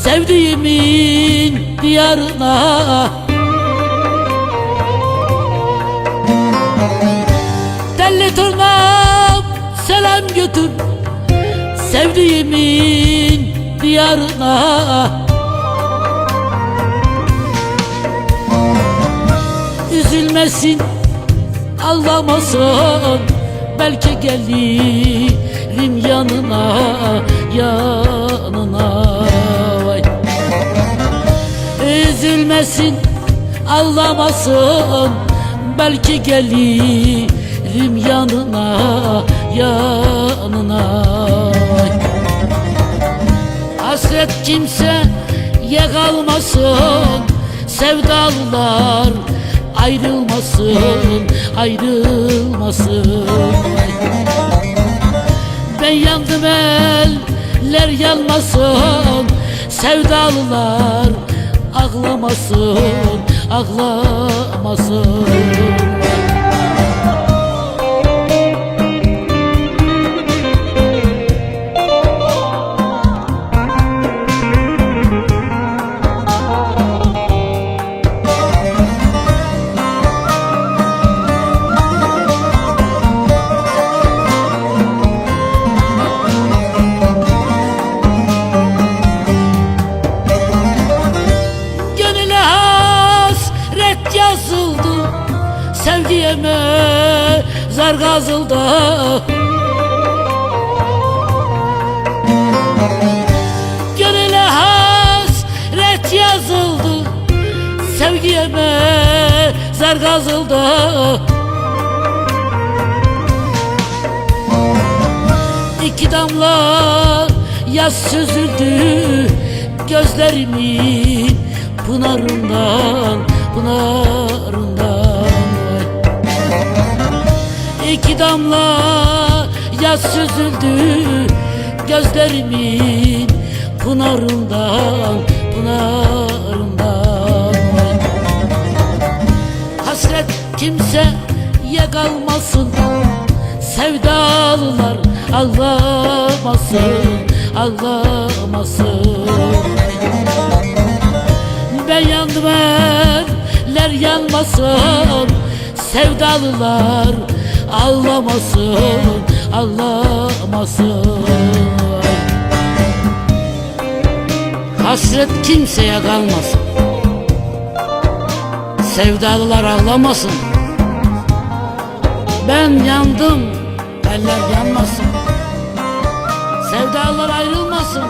sevdiğimin diyarına. Telli turnam selam götür sevdiğimin diyarına. Üzülmesin, ağlamasın, belki gelirim yanına, yanına. Vay. Üzülmesin, ağlamasın, belki gelirim yanına, yanına. Vay. Hasret kimseye kalmasın, sevdalılar ayrılmasın, ayrılmasın. Ben yandım, eller yanmasın, sevdalılar ağlamasın, ağlamasın. Yazıldı, sevgiye mezar kazıldı. Gönüle hasret yazıldı, sevgiye mezar kazıldı. İki damla yaz süzüldü gözlerimin pınarından, pınarından. İki damla yaz süzüldü gözlerimin pınarından, pınarından. Hasret kimseye kalmasın, sevdalılar ağlamasın, ağlamasın. Ben yandım, eller yanmasın, sevdalılar ağlamasın, ağlamasın. Hasret kimseye kalmasın, sevdalılar ağlamasın. Ben yandım, eller yanmasın, sevdalılar ayrılmasın.